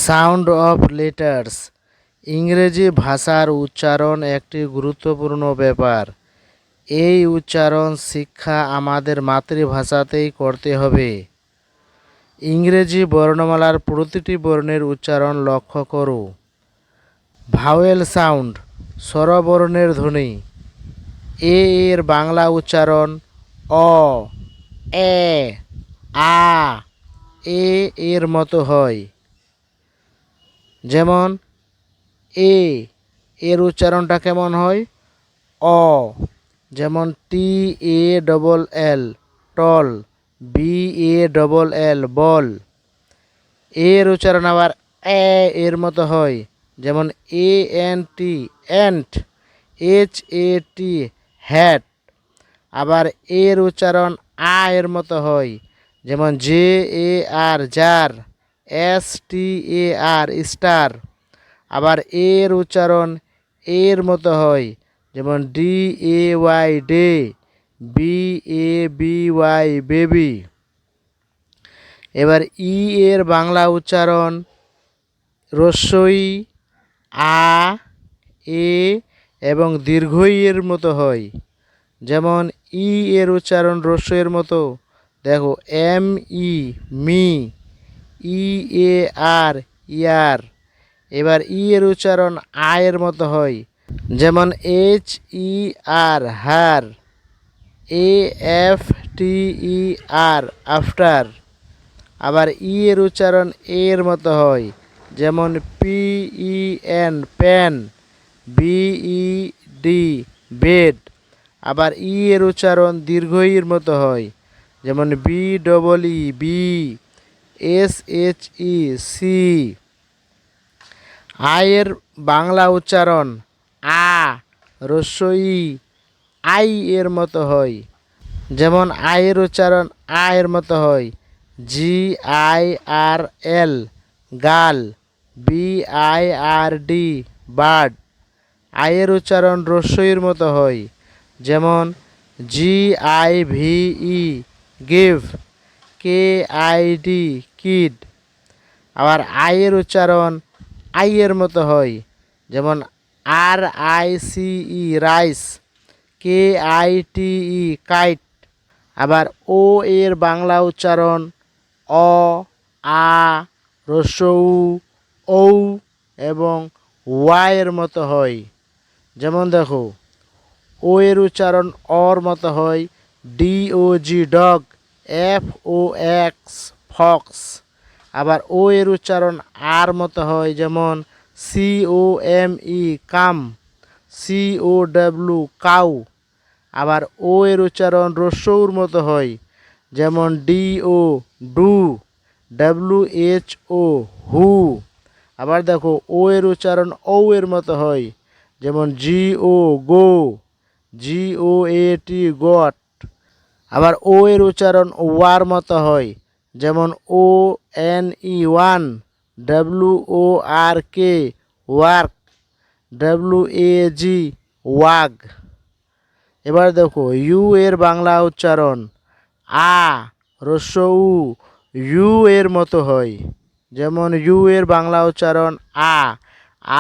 Sound of letters. ইংরেজি ভাষার উচ্চারণ একটি গুরুত্বপূর্ণ ব্যাপার। এই উচ্চারণ শিক্ষা আমাদের মাতৃভাষাতেই করতে হবে। ইংরেজি বর্ণমালার প্রতিটি বর্ণের উচ্চারণ লক্ষ্য করো। ভাওয়েল সাউন্ড, স্বরবর্ণের ধ্বনি। এ এর বাংলা উচ্চারণ অ, এ, আ, এ এর মতো হয়। যেমন এ এর উচ্চারণটা কেমন হয়? অ। যেমন T A double L, tall. B A double L, ball. এর উচ্চারণ আবার এ এর মতো হয়। যেমন A N T, ant. H A T, hat. আবার এর উচ্চারণ আ এর মতো হয়। যেমন J A R, jar. S T A R, star. আবার এর উচ্চারণ এর মতো হয়। যেমন D A Y, day. B A B Y, baby. এবার ই এর বাংলা উচ্চারণ রস্বই, আ, এ এবং দীর্ঘ ই এর মতো হয়। যেমন ই এর উচ্চারণ রস্বইয়ের মতো, দেখো এম ই, মি। ই এ আর, ইয়ার। এবার ই এর উচ্চারণ আ এর মতো হয়। যেমন H E R, her. A F T E R, after. আবার ই এর উচ্চারণ এর মতো হয়। যেমন P E N, pen. B E D, bed. আবার ই এর উচ্চারণ দীর্ঘ ইর মতো হয়। যেমন B double E, bee. S H E, she. আয়ের বাংলা উচ্চারণ আ, রস্বই, আই এর মতো হয়। যেমন আয়ের উচ্চারণ আ এর মতো হয়। G I R L, girl. B I R D, bird. আয়ের উচ্চারণ রস্বইয়ের মতো হয়। যেমন G I V E, give. K I D, kid. আবার আয়ের উচ্চারণ আই এর মতো হয়। যেমন R I C E, rice. K I T E, kite. আবার ও এর বাংলা উচ্চারণ অ, আ, রস্বউ, ঔ এবং ওয়া এর মতো হয়। যেমন দেখো ও এর উচ্চারণ অর মতো হয়। D O G, dog. F O X, fox. আবার ও এর উচ্চারণ আর মতো হয়। যেমন C O M E, come. C O W, cow. আবার ও এর উচ্চারণ রস্বউর মতো হয়। যেমন D O, do. W H O, who. আবার দেখো ও এর উচ্চারণ ঔ এর মতো হয়। যেমন জি ও, গো। জি ও এ টি, গট। আবার ও এর উচ্চারণ ওয়ার মতো হয়। যেমন O N E, one. W O R K, work. W A G, wag. এবার দেখো ইউ এর বাংলা উচ্চারণ আ, রস্বউ, ইউ এর মতো হয়। যেমন ইউ এর বাংলা উচ্চারণ আ।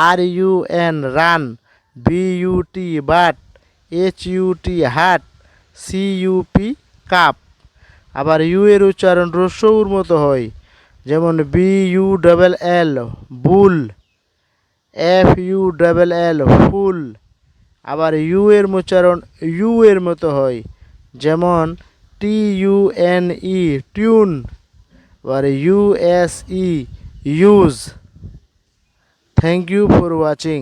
R U N, run. B U T, but. H U T, hut. C U P, cup. আবার ইউ এর উচ্চারণ রস্বউর মতো হয়। যেমন B U double L, bull. F U double L, full. আবার ইউ এর উচ্চারণ ইউ এর মতো হয়। যেমন T U N E, tune. আবার U S E, use. Thank you for watching.